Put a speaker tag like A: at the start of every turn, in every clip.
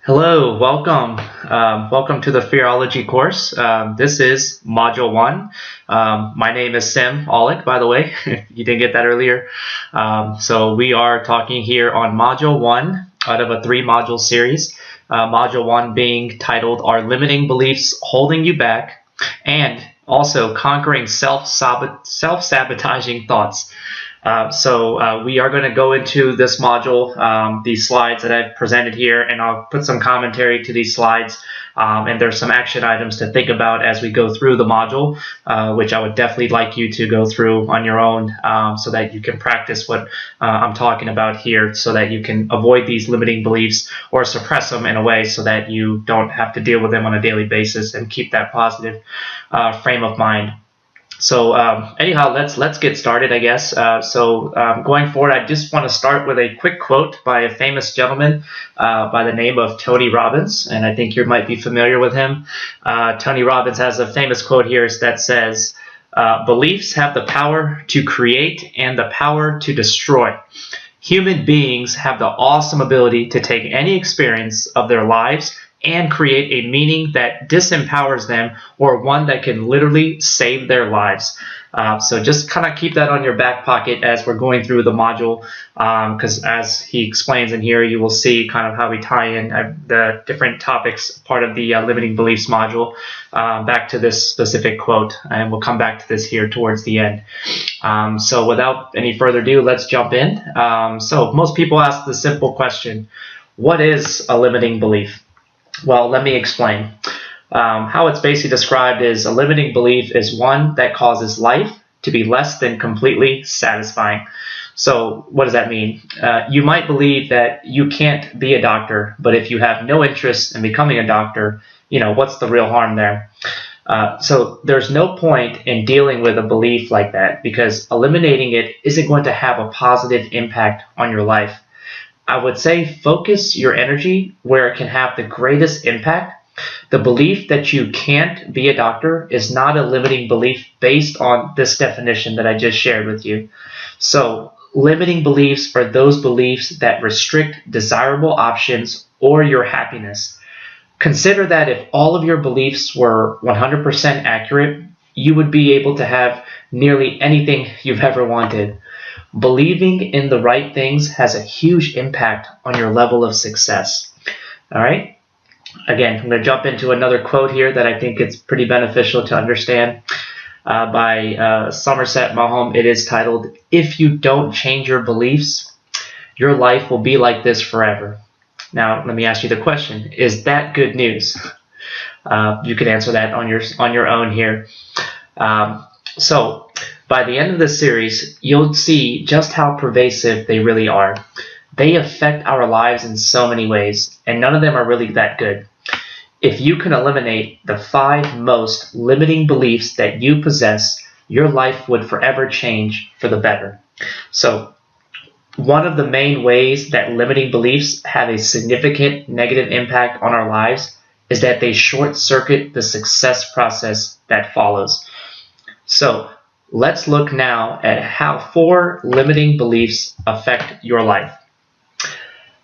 A: Hello, welcome. Welcome to the Fearology course. This is Module 1. My name is Sim Olick, by the way, if you didn't get that earlier. So we are talking here on Module 1 out of a 3-module series. Module 1 being titled, Are Limiting Beliefs Holding You Back? And also Conquering Self-Sabotaging Thoughts. So we are going to go into this module, these slides that I've presented here, and I'll put some commentary to these slides. And there's some action items to think about as we go through the module, which I would definitely like you to go through on your own so that you can practice what I'm talking about here, so that you can avoid these limiting beliefs or suppress them in a way so that you don't have to deal with them on a daily basis and keep that positive frame of mind. So anyhow, let's get started, I guess. Going forward, I just want to start with a quick quote by a famous gentleman by the name of Tony Robbins, and I think you might be familiar with him. Tony Robbins has a famous quote here that says, "Beliefs have the power to create and the power to destroy. Human beings have the awesome ability to take any experience of their lives and create a meaning that disempowers them or one that can literally save their lives." So just kind of keep that on your back pocket as we're going through the module, because as he explains in here, you will see kind of how we tie in the different topics, part of the limiting beliefs module, back to this specific quote, and we'll come back to this here towards the end. So without any further ado, let's jump in. So most people ask the simple question, what is a limiting belief? Well, let me explain. How it's basically described is a limiting belief is one that causes life to be less than completely satisfying. So what does that mean? You might believe that you can't be a doctor, but if you have no interest in becoming a doctor, what's the real harm there? So there's no point in dealing with a belief like that, because eliminating it isn't going to have a positive impact on your life. I would say focus your energy where it can have the greatest impact. The belief that you can't be a doctor is not a limiting belief based on this definition that I just shared with you. So limiting beliefs are those beliefs that restrict desirable options or your happiness. Consider that if all of your beliefs were 100% accurate, you would be able to have nearly anything you've ever wanted. Believing in the right things has a huge impact on your level of success. All right. Again, I'm going to jump into another quote here that I think it's pretty beneficial to understand by Somerset Maugham. It is titled, "If you don't change your beliefs, your life will be like this forever." Now, let me ask you the question, is that good news? You can answer that on your own here. So by the end of this series, you'll see just how pervasive they really are. They affect our lives in so many ways, and none of them are really that good. If you can eliminate the 5 most limiting beliefs that you possess, your life would forever change for the better. So one of the main ways that limiting beliefs have a significant negative impact on our lives is that they short-circuit the success process that follows. So let's look now at how 4 limiting beliefs affect your life.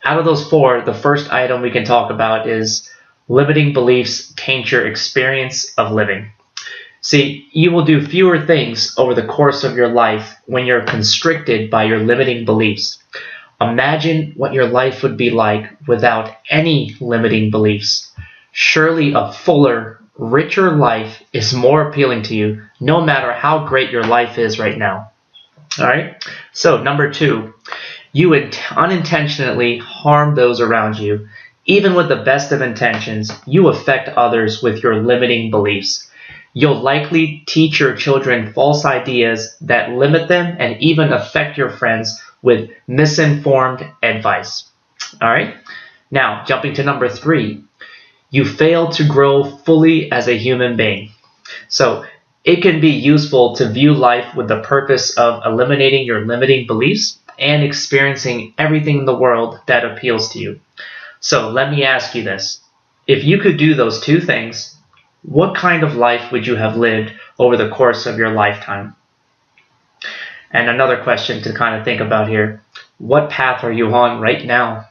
A: Out of those 4, the first item we can talk about is limiting beliefs taint your experience of living. See, you will do fewer things over the course of your life when you're constricted by your limiting beliefs. Imagine what your life would be like without any limiting beliefs. Surely a fuller, richer life is more appealing to you, no matter how great your life is right now. All right. So number 2, you unintentionally harm those around you. Even with the best of intentions, you affect others with your limiting beliefs. You'll likely teach your children false ideas that limit them and even affect your friends with misinformed advice. All right. Now, jumping to number 3. You fail to grow fully as a human being. So it can be useful to view life with the purpose of eliminating your limiting beliefs and experiencing everything in the world that appeals to you. So let me ask you this. If you could do those 2 things, what kind of life would you have lived over the course of your lifetime? And another question to kind of think about here. What path are you on right now?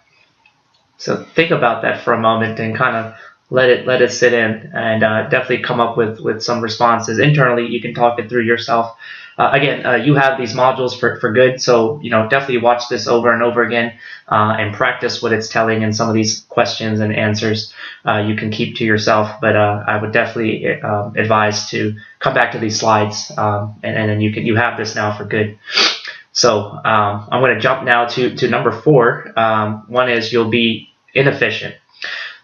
A: So think about that for a moment and kind of let it sit in, and definitely come up with some responses internally. You can talk it through yourself. Again, you have these modules for good, so definitely watch this over and over again, and practice what it's telling in some of these questions and answers. You can keep to yourself, but I would definitely advise to come back to these slides, and then you have this now for good. So I'm going to jump now to number 4. One is you'll be inefficient.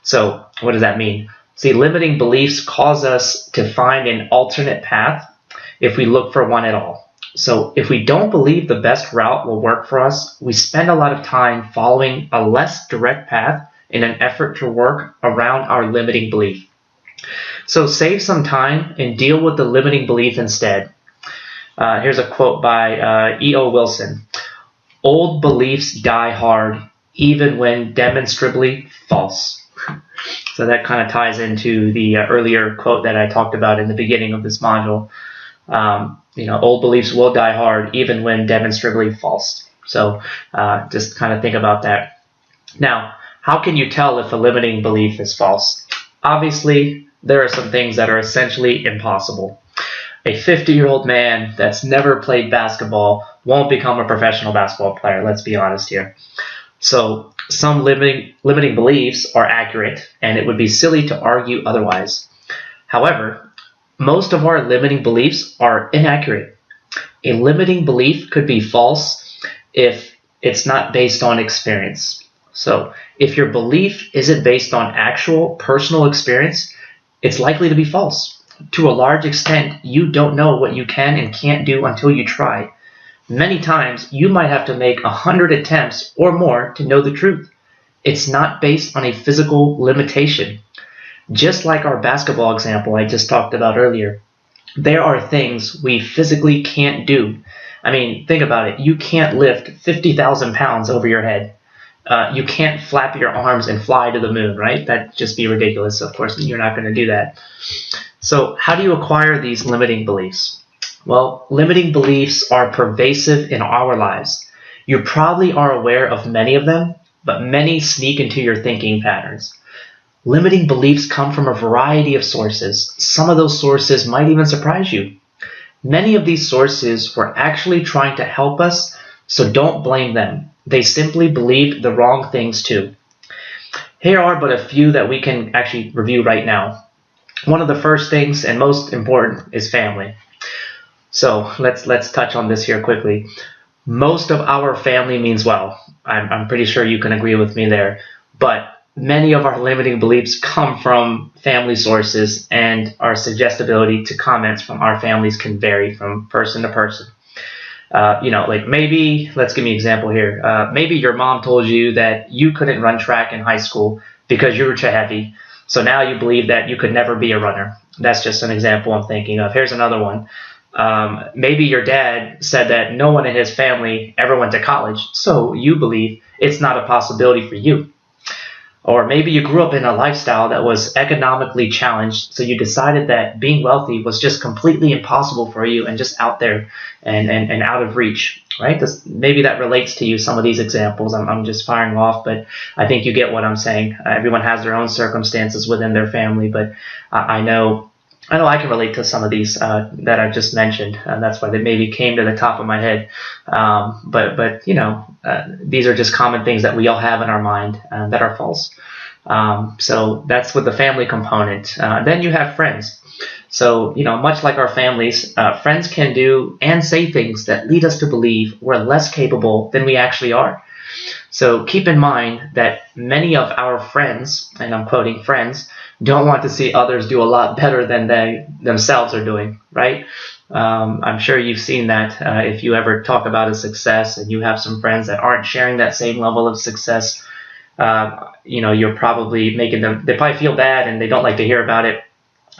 A: So what does that mean? See, limiting beliefs cause us to find an alternate path if we look for one at all. So if we don't believe the best route will work for us, we spend a lot of time following a less direct path in an effort to work around our limiting belief. So save some time and deal with the limiting belief instead. Here's a quote by E.O. Wilson. Old beliefs die hard, even when demonstrably false. So that kind of ties into the earlier quote that I talked about in the beginning of this module. Old beliefs will die hard, even when demonstrably false. So just kind of think about that. Now, how can you tell if a limiting belief is false? Obviously, there are some things that are essentially impossible. A 50-year-old man that's never played basketball won't become a professional basketball player, let's be honest here. So some limiting beliefs are accurate, and it would be silly to argue otherwise. However, most of our limiting beliefs are inaccurate. A limiting belief could be false if it's not based on experience. So if your belief isn't based on actual personal experience, it's likely to be false. To a large extent, you don't know what you can and can't do until you try. Many times, you might have to make 100 attempts or more to know the truth. It's not based on a physical limitation. Just like our basketball example I just talked about earlier, there are things we physically can't do. I mean, think about it. You can't lift 50,000 pounds over your head. You can't flap your arms and fly to the moon, right? That'd just be ridiculous. Of course, you're not going to do that. So how do you acquire these limiting beliefs? Well, limiting beliefs are pervasive in our lives. You probably are aware of many of them, but many sneak into your thinking patterns. Limiting beliefs come from a variety of sources. Some of those sources might even surprise you. Many of these sources were actually trying to help us, so don't blame them. They simply believed the wrong things too. Here are but a few that we can actually review right now. One of the first things and most important is family. So let's touch on this here quickly. Most of our family means well. I'm pretty sure you can agree with me there. But many of our limiting beliefs come from family sources, and our suggestibility to comments from our families can vary from person to person. Like maybe, let's give me an example here. Maybe your mom told you that you couldn't run track in high school because you were too heavy. So now you believe that you could never be a runner. That's just an example I'm thinking of. Here's another one. Maybe your dad said that no one in his family ever went to college, so you believe it's not a possibility for you. Or maybe you grew up in a lifestyle that was economically challenged, so you decided that being wealthy was just completely impossible for you and just out there and out of reach, right? Maybe that relates to you, some of these examples. I'm just firing off, but I think you get what I'm saying. Everyone has their own circumstances within their family, but I know I can relate to some of these that I've just mentioned, and that's why they maybe came to the top of my head. But these are just common things that we all have in our mind that are false. So that's with the family component. Then you have friends. So, much like our families, friends can do and say things that lead us to believe we're less capable than we actually are. So keep in mind that many of our friends, and I'm quoting friends, don't want to see others do a lot better than they themselves are doing, right? I'm sure you've seen that if you ever talk about a success and you have some friends that aren't sharing that same level of success, you're probably making them, they probably feel bad and they don't like to hear about it.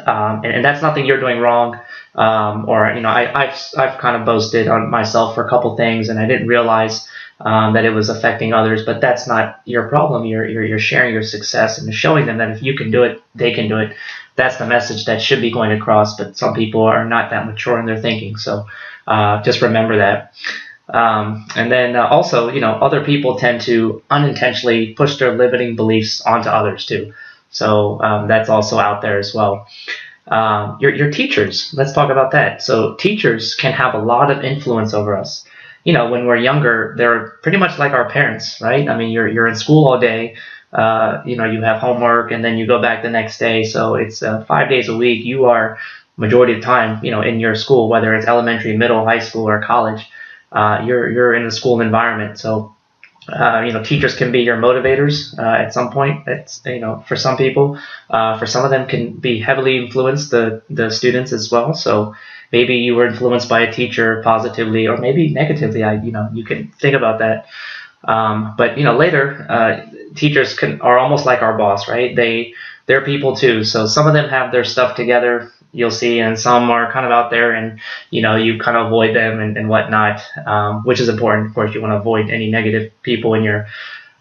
A: And that's nothing you're doing wrong. I've kind of boasted on myself for a couple things and I didn't realize that it was affecting others, but that's not your problem. You're sharing your success and showing them that if you can do it, they can do it. That's the message that should be going across, but some people are not that mature in their thinking. So just remember that. And then also, other people tend to unintentionally push their limiting beliefs onto others too. So that's also out there as well. Your teachers, let's talk about that. So teachers can have a lot of influence over us. When we're younger, they're pretty much like our parents, right? I mean, you're in school all day. You have homework, and then you go back the next day. So it's 5 days a week. You are majority of the time, in your school, whether it's elementary, middle, high school, or college. You're in the school environment. So teachers can be your motivators at some point. It's for some people, for some of them can be heavily influence the students as well. So maybe you were influenced by a teacher positively or maybe negatively. You can think about that. But later, teachers are almost like our boss, right? They're people too. So some of them have their stuff together, you'll see, and some are kind of out there, and you kind of avoid them and whatnot, which is important. Of course, you want to avoid any negative people in your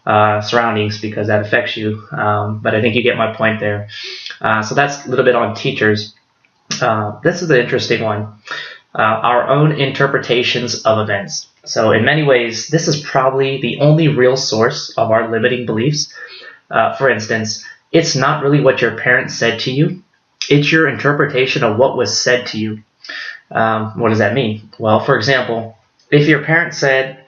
A: surroundings because that affects you. But I think you get my point there. So that's a little bit on teachers. This is an interesting one. Our own interpretations of events. So in many ways, this is probably the only real source of our limiting beliefs. For instance, it's not really what your parents said to you. It's your interpretation of what was said to you. What does that mean? Well, for example, if your parents said,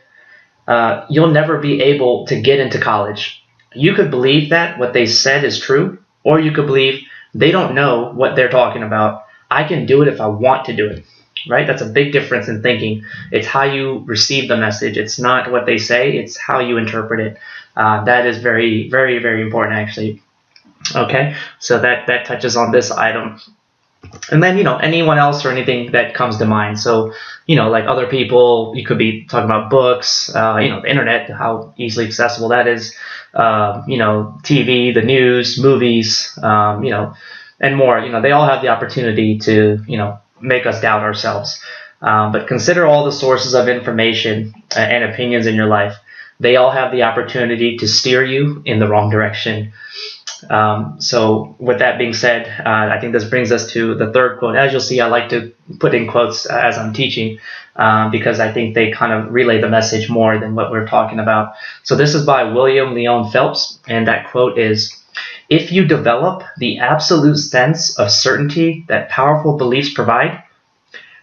A: you'll never be able to get into college, you could believe that what they said is true, or you could believe they don't know what they're talking about. I can do it if I want to do it. Right? That's a big difference in thinking. It's how you receive the message. It's not what they say. It's how you interpret it. That is very, very, very important, actually. Okay, so that touches on this item. And then, anyone else or anything that comes to mind. So, like other people, you could be talking about books, the internet, how easily accessible that is, TV, the news, movies, and more. They all have the opportunity to, make us doubt ourselves. But consider all the sources of information and opinions in your life. They all have the opportunity to steer you in the wrong direction. So with that being said, I think this brings us to the third quote. As you'll see, I like to put in quotes as I'm teaching because I think they kind of relay the message more than what we're talking about. So this is by William Leon Phelps, and that quote is, "If you develop the absolute sense of certainty that powerful beliefs provide,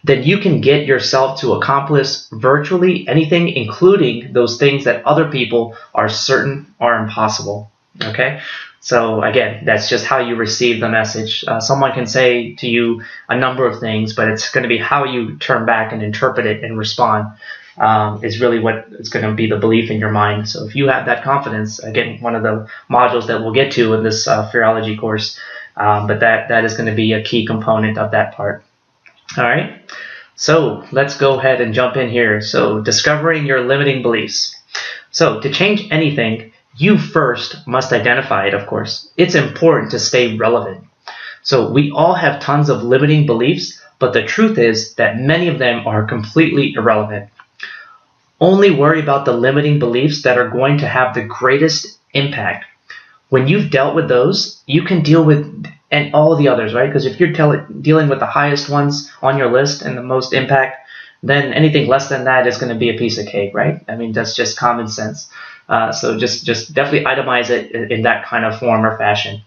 A: then you can get yourself to accomplish virtually anything, including those things that other people are certain are impossible." Okay? So again, that's just how you receive the message. Someone can say to you a number of things, but it's going to be how you turn back and interpret it and respond is really what is going to be the belief in your mind. So if you have that confidence, again, one of the modules that we'll get to in this Fearology course, but that is going to be a key component of that part. All right, so let's go ahead and jump in here. So discovering your limiting beliefs. So to change anything, you first must identify it, of course. It's important to stay relevant. So we all have tons of limiting beliefs, but the truth is that many of them are completely irrelevant. Only worry about the limiting beliefs that are going to have the greatest impact. When you've dealt with those, you can deal with and all the others, right? Because if you're dealing with the highest ones on your list and the most impact, then anything less than that is going to be a piece of cake, right? I mean, that's just common sense. So just definitely itemize it in that kind of form or fashion.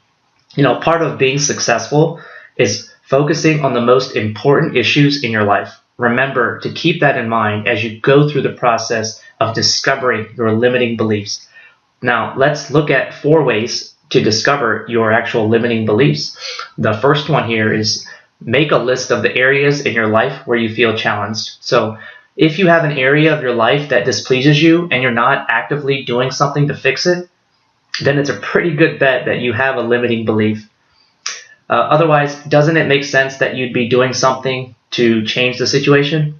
A: Part of being successful is focusing on the most important issues in your life. Remember to keep that in mind as you go through the process of discovering your limiting beliefs. Now, let's look at 4 ways to discover your actual limiting beliefs. The first one here is make a list of the areas in your life where you feel challenged. So if you have an area of your life that displeases you and you're not actively doing something to fix it, then it's a pretty good bet that you have a limiting belief. Otherwise, doesn't it make sense that you'd be doing something to change the situation?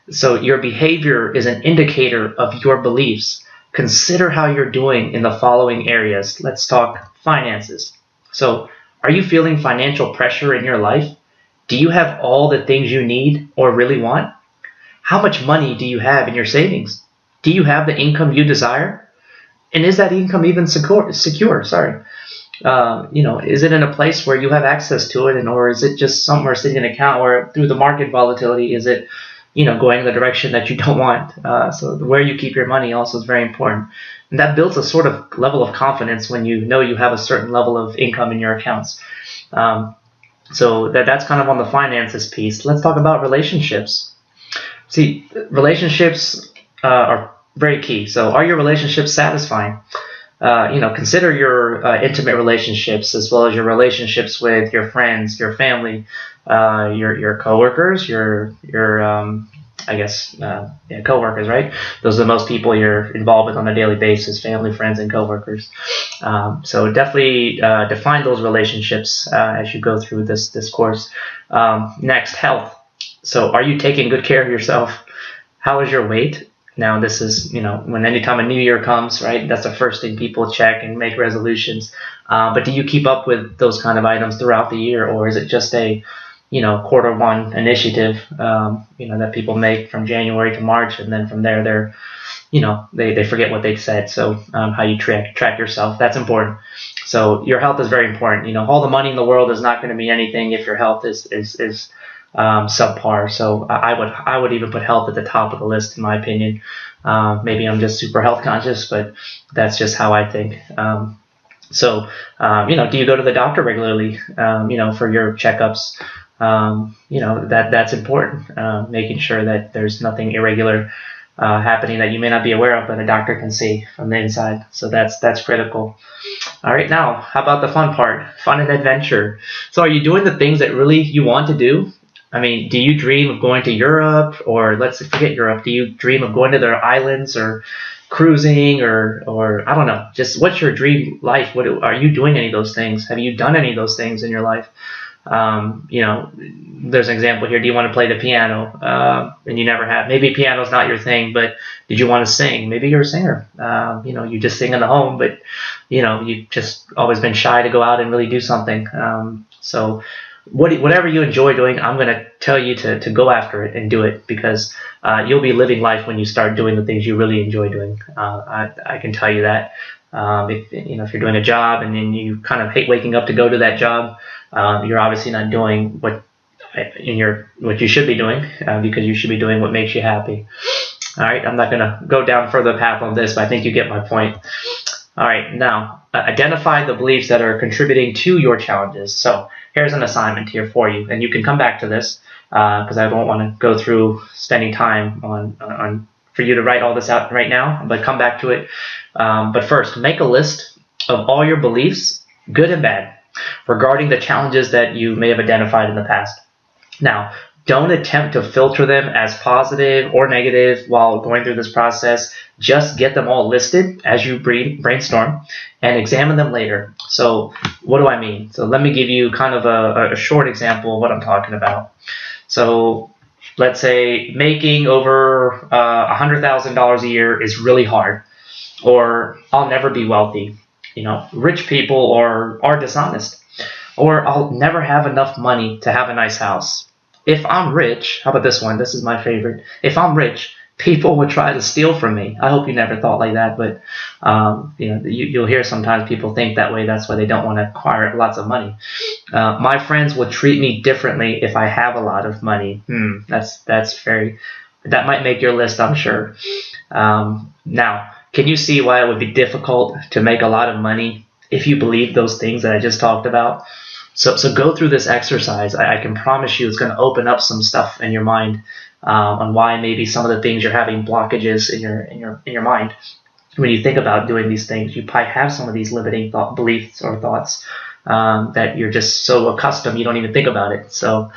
A: So your behavior is an indicator of your beliefs. Consider how you're doing in the following areas. Let's talk finances. So are you feeling financial pressure in your life? Do you have all the things you need or really want? How much money do you have in your savings? Do you have the income you desire? And is that income even secure? Is it in a place where you have access to it, or is it just somewhere sitting in an account where through the market volatility, is it going in the direction that you don't want. So where you keep your money also is very important. And that builds a sort of level of confidence when you know you have a certain level of income in your accounts. So that's kind of on the finances piece. Let's talk about relationships. See, relationships are very key. So are your relationships satisfying? Consider your intimate relationships as well as your relationships with your friends, your family, your coworkers, your coworkers, right? Those are the most people you're involved with on a daily basis: family, friends, and coworkers. So definitely define those relationships as you go through this course. Next, health. So are you taking good care of yourself? How is your weight? Now, this is, when anytime a new year comes, right, that's the first thing people check and make resolutions. But do you keep up with those kind of items throughout the year, or is it just a, quarter one initiative, that people make from January to March, and then from there they're, they forget what they said. So how you track yourself, that's important. So your health is very important. All the money in the world is not going to mean anything if your health is subpar. So I would even put health at the top of the list, in my opinion. Maybe I'm just super health conscious, but that's just how I think. Do you go to the doctor regularly? For your checkups. That's important. Making sure that there's nothing irregular happening that you may not be aware of, but a doctor can see from the inside. So that's critical. All right, now how about the fun part? Fun and adventure. So are you doing the things that really you want to do? I mean, do you dream of going to Europe, or let's forget Europe? Do you dream of going to their islands or cruising or I don't know? Just what's your dream life? What are you doing? Any of those things? Have you done any of those things in your life? There's an example here. Do you want to play the piano? And you never have. Maybe piano's not your thing, but did you want to sing? Maybe you're a singer. You just sing in the home, but you've just always been shy to go out and really do something. Whatever you enjoy doing, I'm going to tell you to go after it and do it, because you'll be living life when you start doing the things you really enjoy doing. I can tell you that. If you're doing a job and then you kind of hate waking up to go to that job, you're obviously not doing what you should be doing, because you should be doing what makes you happy. All right, I'm not going to go down further path on this, but I think you get my point. All right, now identify the beliefs that are contributing to your challenges. So here's an assignment here for you, and you can come back to this because I don't want to go through spending time on for you to write all this out right now, but come back to it. But first, make a list of all your beliefs, good and bad, regarding the challenges that you may have identified in the past. Now, don't attempt to filter them as positive or negative while going through this process. Just get them all listed as you brainstorm and examine them later. So what do I mean? So let me give you kind of a short example of what I'm talking about. So let's say making over $100,000 a year is really hard, or I'll never be wealthy. Rich people are dishonest, or I'll never have enough money to have a nice house. If I'm rich, how about this one? This is my favorite. If I'm rich, people would try to steal from me. I hope you never thought like that, but you'll hear sometimes people think that way. That's why they don't want to acquire lots of money. My friends will treat me differently if I have a lot of money. That might make your list, I'm sure. Now, can you see why it would be difficult to make a lot of money if you believe those things that I just talked about? So go through this exercise. I can promise you it's going to open up some stuff in your mind on why maybe some of the things you're having blockages in your mind. When you think about doing these things, you probably have some of these limiting beliefs or thoughts that you're just so accustomed you don't even think about it. So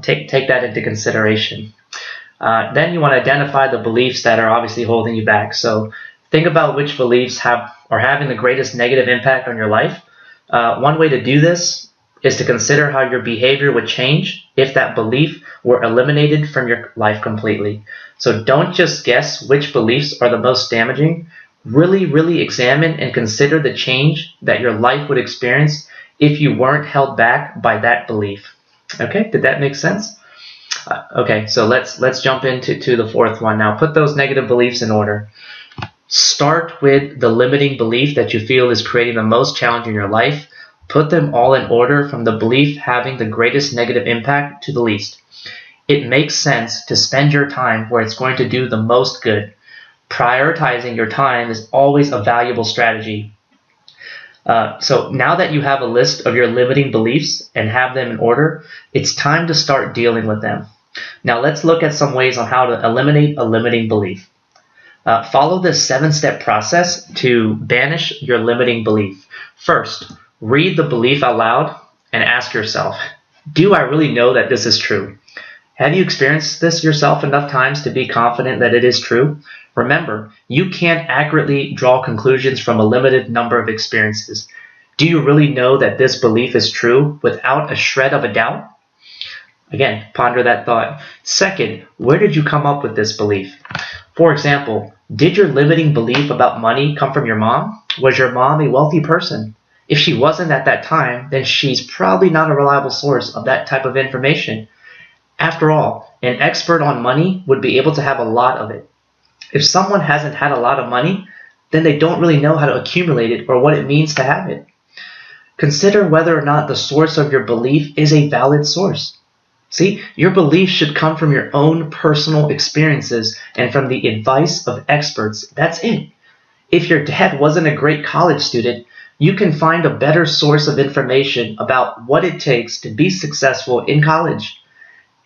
A: take that into consideration. Then you want to identify the beliefs that are obviously holding you back. So think about which beliefs are having the greatest negative impact on your life. One way to do this is to consider how your behavior would change if that belief were eliminated from your life completely. So don't just guess which beliefs are the most damaging. Really, really examine and consider the change that your life would experience if you weren't held back by that belief. Okay, did that make sense? Okay, so let's jump into the fourth one now. Put those negative beliefs in order. Start with the limiting belief that you feel is creating the most challenge in your life. Put them all in order from the belief having the greatest negative impact to the least. it makes sense to spend your time where it's going to do the most good. Prioritizing your time is always a valuable strategy. So now that you have a list of your limiting beliefs and have them in order, it's time to start dealing with them. Now let's look at some ways on how to eliminate a limiting belief. Follow this 7-step process to banish your limiting belief. First, read the belief out loud and ask yourself, do I really know that this is true? Have you experienced this yourself enough times to be confident that it is true? Remember, you can't accurately draw conclusions from a limited number of experiences. Do you really know that this belief is true without a shred of a doubt? Again, ponder that thought. Second, where did you come up with this belief? For example, did your limiting belief about money come from your mom? Was your mom a wealthy person? If she wasn't at that time, then she's probably not a reliable source of that type of information. After all, an expert on money would be able to have a lot of it. If someone hasn't had a lot of money, then they don't really know how to accumulate it or what it means to have it. Consider whether or not the source of your belief is a valid source. See, your belief should come from your own personal experiences and from the advice of experts. That's it. If your dad wasn't a great college student, you can find a better source of information about what it takes to be successful in college.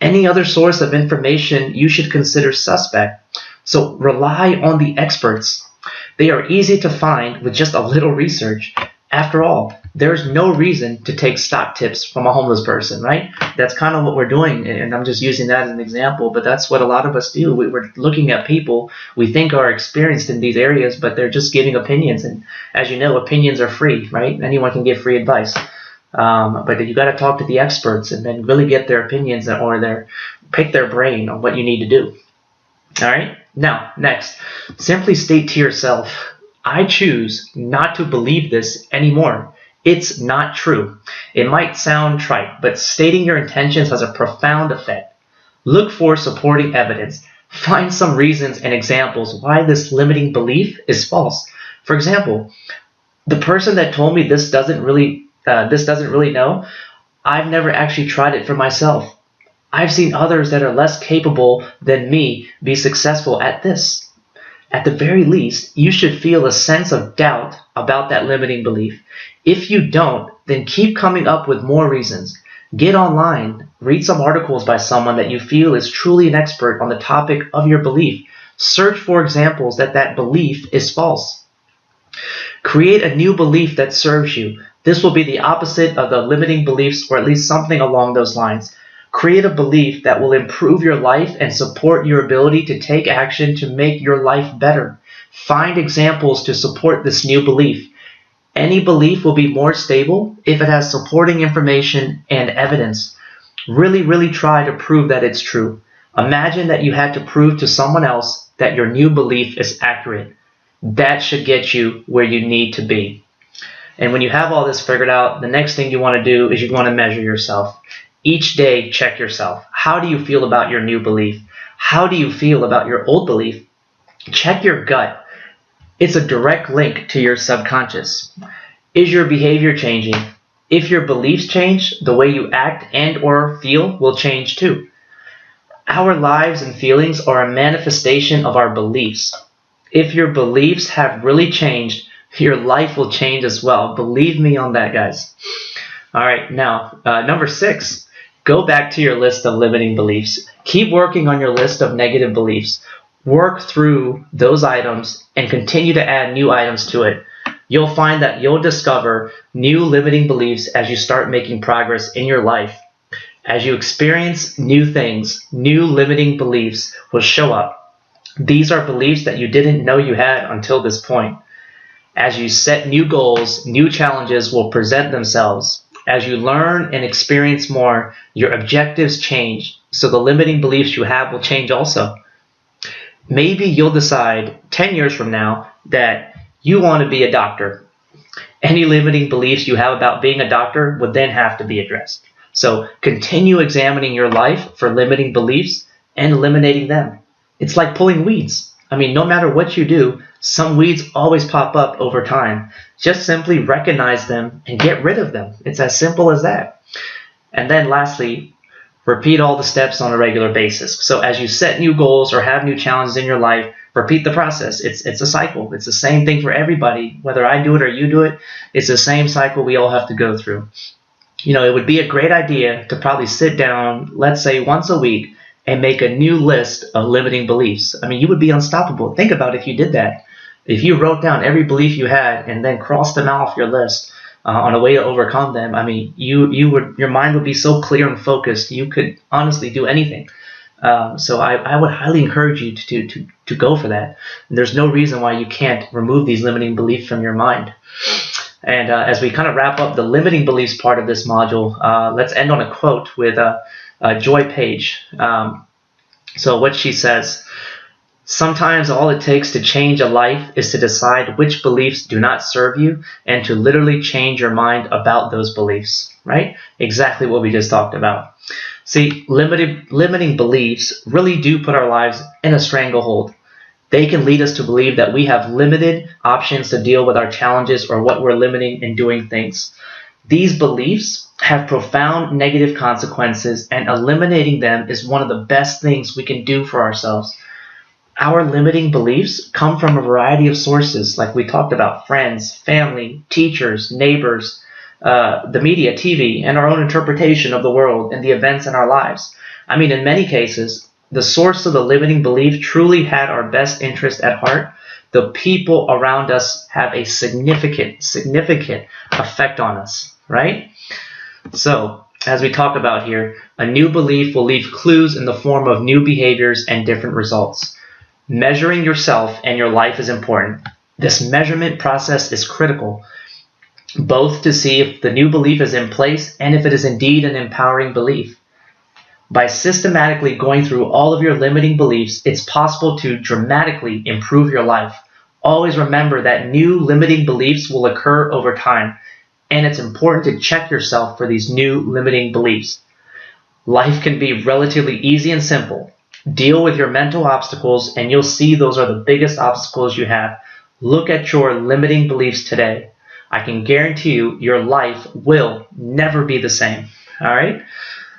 A: Any other source of information you should consider suspect. So rely on the experts. They are easy to find with just a little research. After all, there's no reason to take stock tips from a homeless person, right? That's kind of what we're doing, and I'm just using that as an example, but that's what a lot of us do. We're looking at people we think are experienced in these areas, but they're just giving opinions, and as you know, opinions are free, right? Anyone can give free advice. But you got to talk to the experts and then really get their opinions or pick their brain on what you need to do. All right? Now, next, simply state to yourself, I choose not to believe this anymore. It's not true. It might sound trite, but stating your intentions has a profound effect. Look for supporting evidence. Find some reasons and examples why this limiting belief is false. For example, the person that told me this doesn't really know, I've never actually tried it for myself. I've seen others that are less capable than me be successful at this. At the very least, you should feel a sense of doubt about that limiting belief. If you don't, then keep coming up with more reasons. Get online, read some articles by someone that you feel is truly an expert on the topic of your belief. Search for examples that belief is false. Create a new belief that serves you. This will be the opposite of the limiting beliefs, or at least something along those lines. Create a belief that will improve your life and support your ability to take action to make your life better. Find examples to support this new belief. Any belief will be more stable if it has supporting information and evidence. Really try to prove that it's true. Imagine that you had to prove to someone else that your new belief is accurate. That should get you where you need to be. And when you have all this figured out, the next thing you want to do is you want to measure yourself. Each day, check yourself. How do you feel about your new belief? How do you feel about your old belief? Check your gut. It's a direct link to your subconscious. Is your behavior changing? If your beliefs change, the way you act and or feel will change too. Our lives and feelings are a manifestation of our beliefs. If your beliefs have really changed, your life will change as well. Believe me on that, guys. All right, now, number 6. Go back to your list of limiting beliefs. Keep working on your list of negative beliefs. Work through those items and continue to add new items to it. You'll find that you'll discover new limiting beliefs as you start making progress in your life. As you experience new things, new limiting beliefs will show up. These are beliefs that you didn't know you had until this point. As you set new goals, new challenges will present themselves. As you learn and experience more, your objectives change, so the limiting beliefs you have will change also. Maybe you'll decide 10 years from now that you want to be a doctor. Any limiting beliefs you have about being a doctor would then have to be addressed. So continue examining your life for limiting beliefs and eliminating them. It's like pulling weeds. I mean, no matter what you do, some weeds always pop up over time. Just simply recognize them and get rid of them. It's as simple as that. And then lastly, Repeat all the steps on a regular basis. So as you set new goals or have new challenges in your life, repeat the process. It's a cycle. It's the same thing for everybody. Whether I do it or you do it, it's the same cycle we all have to go through. It would be a great idea to probably sit down, let's say once a week, and make a new list of limiting beliefs. I mean, you would be unstoppable. Think about if you did that. If you wrote down every belief you had and then crossed them off your list on a way to overcome them, I mean, your mind would be so clear and focused, you could honestly do anything. So I would highly encourage you to go for that. And there's no reason why you can't remove these limiting beliefs from your mind. And as we kind of wrap up the limiting beliefs part of this module, let's end on a quote with Joy Page. So what she says: "Sometimes all it takes to change a life is to decide which beliefs do not serve you and to literally change your mind about those beliefs." Right? Exactly what we just talked about. See, limiting beliefs really do put our lives in a stranglehold. They can lead us to believe that we have limited options to deal with our challenges or what we're limiting in doing things. These beliefs have profound negative consequences, and eliminating them is one of the best things we can do for ourselves. Our limiting beliefs come from a variety of sources, like we talked about: friends, family, teachers, neighbors, the media, TV, and our own interpretation of the world and the events in our lives. I mean, in many cases, the source of the limiting belief truly had our best interest at heart. The people around us have a significant effect on us, right? So, as we talk about here, a new belief will leave clues in the form of new behaviors and different results. Measuring yourself and your life is important. This measurement process is critical, both to see if the new belief is in place and if it is indeed an empowering belief. By systematically going through all of your limiting beliefs, it's possible to dramatically improve your life. Always remember that new limiting beliefs will occur over time, and it's important to check yourself for these new limiting beliefs. Life can be relatively easy and simple. Deal with your mental obstacles, and you'll see those are the biggest obstacles you have. Look at your limiting beliefs today. I can guarantee you your life will never be the same. All right?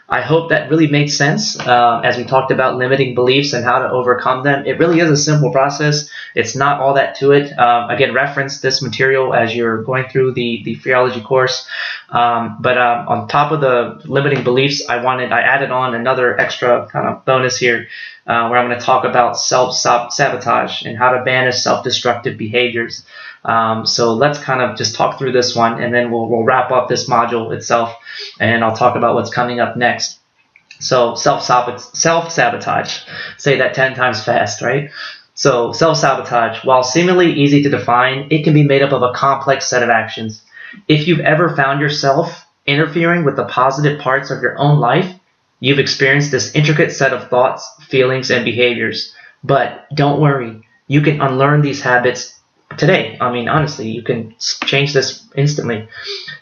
A: I hope that really made sense as we talked about limiting beliefs and how to overcome them. It really is a simple process. It's not all that to it. Again, reference this material as you're going through the Fearology course. But on top of the limiting beliefs, I added on another extra kind of bonus here where I'm going to talk about self-sabotage and how to banish self-destructive behaviors. So let's kind of just talk through this one, and then we'll wrap up this module itself, and I'll talk about what's coming up next. So self-sabotage. Say that 10 times fast, right? So self-sabotage, while seemingly easy to define, it can be made up of a complex set of actions. If you've ever found yourself interfering with the positive parts of your own life, you've experienced this intricate set of thoughts, feelings, and behaviors. But don't worry, you can unlearn these habits today. I mean, honestly, you can change this instantly.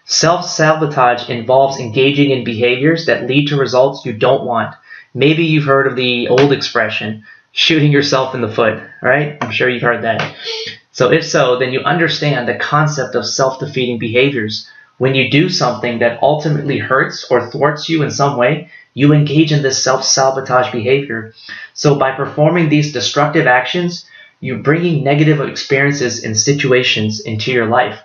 A: Self-sabotage involves engaging in behaviors that lead to results you don't want. Maybe you've heard of the old expression, shooting yourself in the foot, right? I'm sure you've heard that. So if so, then you understand the concept of self-defeating behaviors. When you do something that ultimately hurts or thwarts you in some way, you engage in this self-sabotage behavior. So by performing these destructive actions, you're bringing negative experiences and situations into your life.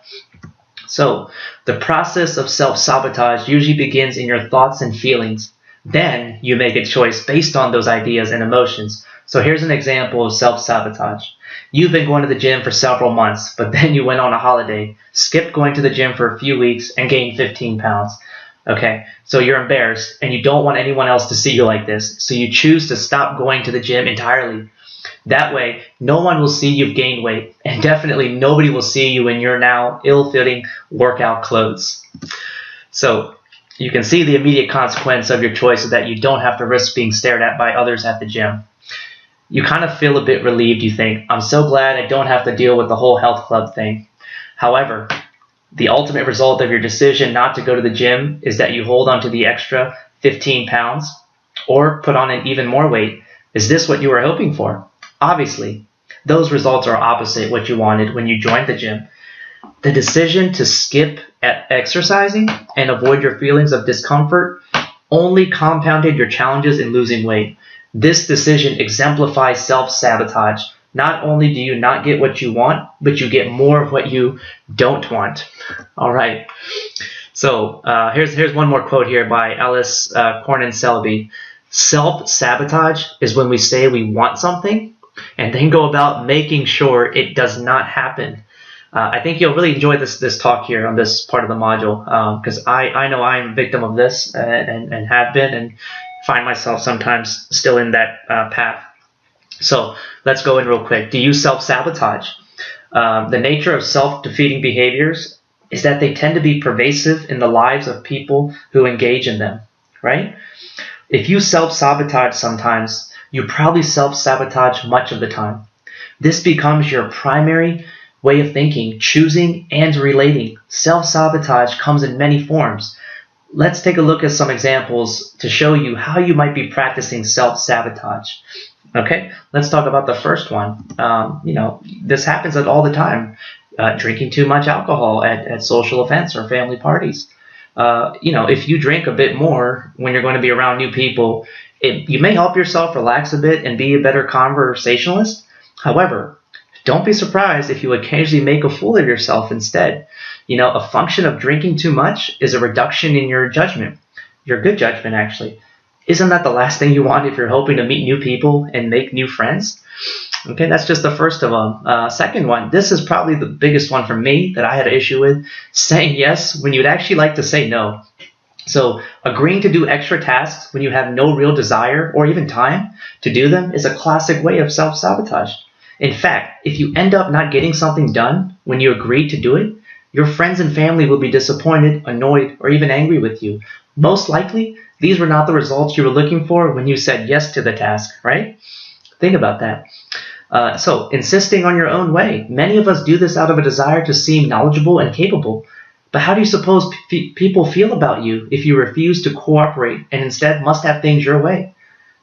A: So the process of self-sabotage usually begins in your thoughts and feelings. Then you make a choice based on those ideas and emotions. So here's an example of self-sabotage. You've been going to the gym for several months, but then you went on a holiday, skipped going to the gym for a few weeks, and gained 15 pounds. Okay, so you're embarrassed, and you don't want anyone else to see you like this, so you choose to stop going to the gym entirely. That way, no one will see you've gained weight, and definitely nobody will see you in your now ill-fitting workout clothes. So you can see the immediate consequence of your choice is that you don't have to risk being stared at by others at the gym. You kind of feel a bit relieved. You think, I'm so glad I don't have to deal with the whole health club thing. However, the ultimate result of your decision not to go to the gym is that you hold on to the extra 15 pounds or put on an even more weight. Is this what you were hoping for? Obviously, those results are opposite what you wanted when you joined the gym. The decision to skip at exercising and avoid your feelings of discomfort only compounded your challenges in losing weight. This decision exemplifies self-sabotage. Not only do you not get what you want, but you get more of what you don't want. All right. So here's one more quote here by Alice Cornan Selby. Self-sabotage is when we say we want something and then go about making sure it does not happen. I think you'll really enjoy this talk here on this part of the module, because I know I'm a victim of this and have been, and find myself sometimes still in that path. So let's go in real quick. Do you self-sabotage? The nature of self-defeating behaviors is that they tend to be pervasive in the lives of people who engage in them, right? If you self-sabotage sometimes, you probably self-sabotage much of the time. This becomes your primary way of thinking, choosing, and relating. Self-sabotage comes in many forms. Let's take a look at some examples to show you how you might be practicing self-sabotage. Okay, let's talk about the first one. This happens all the time. Drinking too much alcohol at social events or family parties. If you drink a bit more when you're going to be around new people, you may help yourself relax a bit and be a better conversationalist. However, don't be surprised if you occasionally make a fool of yourself instead. A function of drinking too much is a reduction in your judgment, your good judgment actually. Isn't that the last thing you want if you're hoping to meet new people and make new friends? Okay, that's just the first of them. Second one, this is probably the biggest one for me that I had an issue with, saying yes when you'd actually like to say no. So agreeing to do extra tasks when you have no real desire or even time to do them is a classic way of self-sabotage. In fact, if you end up not getting something done when you agreed to do it, your friends and family will be disappointed, annoyed, or even angry with you. Most likely, these were not the results you were looking for when you said yes to the task, right? Think about that. So, insisting on your own way. Many of us do this out of a desire to seem knowledgeable and capable. But how do you suppose people feel about you if you refuse to cooperate and instead must have things your way?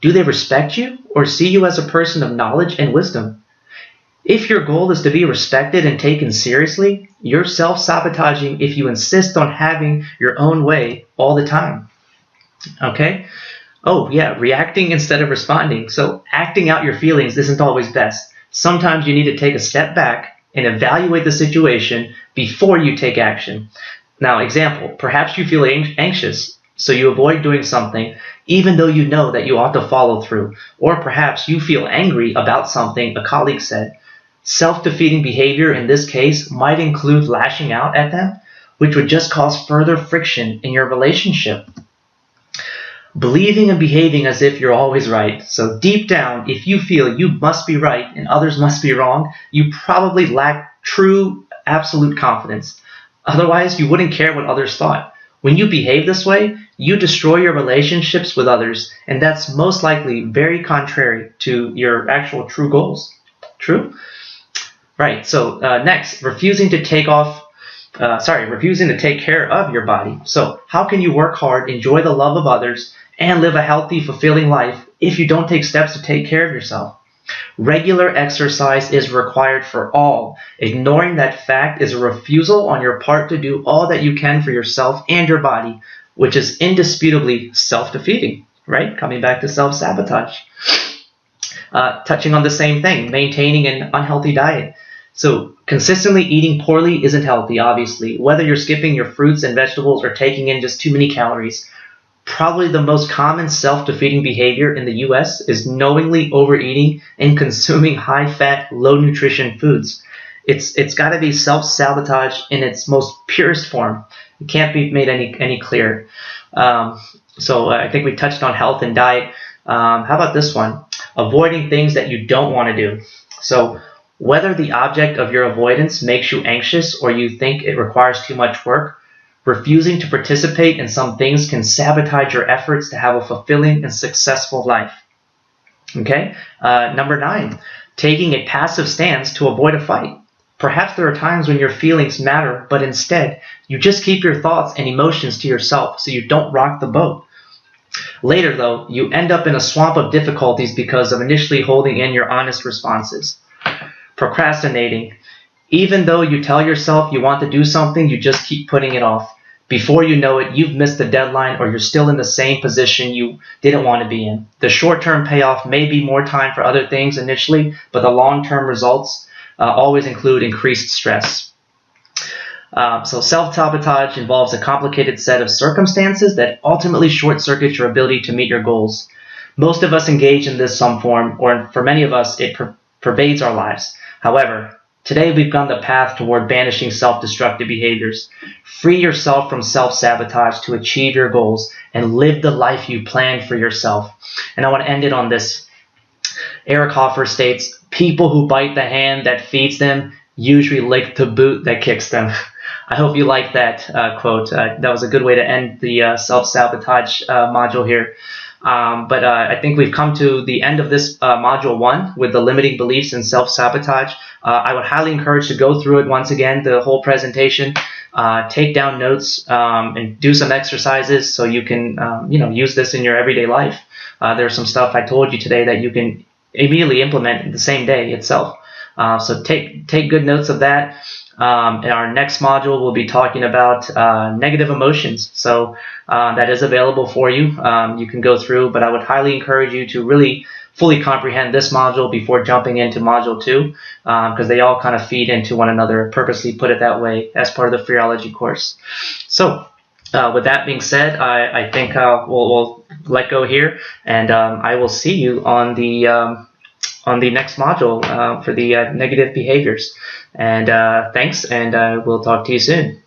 A: Do they respect you or see you as a person of knowledge and wisdom? If your goal is to be respected and taken seriously, you're self-sabotaging if you insist on having your own way all the time. Okay? Oh, yeah, reacting instead of responding. So acting out your feelings isn't always best. Sometimes you need to take a step back and evaluate the situation before you take action. Now, example, perhaps you feel anxious, so you avoid doing something even though you know that you ought to follow through. Or perhaps you feel angry about something a colleague said. Self-defeating behavior in this case might include lashing out at them, which would just cause further friction in your relationship. Believing and behaving as if you're always right. So deep down, if you feel you must be right and others must be wrong, you probably lack true, absolute confidence. Otherwise, you wouldn't care what others thought. When you behave this way, you destroy your relationships with others, and that's most likely very contrary to your actual true goals. True? Right, so next, refusing to take care of your body. So how can you work hard, enjoy the love of others, and live a healthy, fulfilling life if you don't take steps to take care of yourself? Regular exercise is required for all. Ignoring that fact is a refusal on your part to do all that you can for yourself and your body, which is indisputably self-defeating, right? Coming back to self-sabotage. Touching on the same thing, maintaining an unhealthy diet. So consistently eating poorly isn't healthy, obviously, whether you're skipping your fruits and vegetables or taking in just too many calories. Probably the most common self-defeating behavior in the US is knowingly overeating and consuming high-fat, low-nutrition foods. It's got to be self-sabotage in its most purest form. It can't be made any clearer. So I think we touched on health and diet. How about this one? Avoiding things that you don't want to do. So whether the object of your avoidance makes you anxious or you think it requires too much work, refusing to participate in some things can sabotage your efforts to have a fulfilling and successful life. Okay? Number 9, taking a passive stance to avoid a fight. Perhaps there are times when your feelings matter, but instead, you just keep your thoughts and emotions to yourself so you don't rock the boat. Later, though, you end up in a swamp of difficulties because of initially holding in your honest responses. Procrastinating. Even though you tell yourself you want to do something, you just keep putting it off. Before you know it, you've missed the deadline or you're still in the same position you didn't want to be in. The short-term payoff may be more time for other things initially, but the long-term results always include increased stress. So self-sabotage involves a complicated set of circumstances that ultimately short-circuit your ability to meet your goals. Most of us engage in this some form, or for many of us, it pervades our lives. However, today we've gone the path toward banishing self-destructive behaviors. Free yourself from self-sabotage to achieve your goals and live the life you planned for yourself. And I want to end it on this. Eric Hoffer states, "People who bite the hand that feeds them usually lick the boot that kicks them." I hope you like that quote. That was a good way to end the self-sabotage module here. But I think we've come to the end of this module 1 with the limiting beliefs and self-sabotage. I would highly encourage to go through it once again, the whole presentation, take down notes, and do some exercises so you can use this in your everyday life. There's some stuff I told you today that you can immediately implement the same day itself. So take good notes of that. In our next module, we'll be talking about negative emotions. So that is available for you. You can go through, but I would highly encourage you to really fully comprehend this module before jumping into module 2, because they all kind of feed into one another, purposely put it that way, as part of the Fearology course. So with that being said, I think we'll let go here, and I will see you on the next module for the negative behaviors. And thanks, and we'll talk to you soon.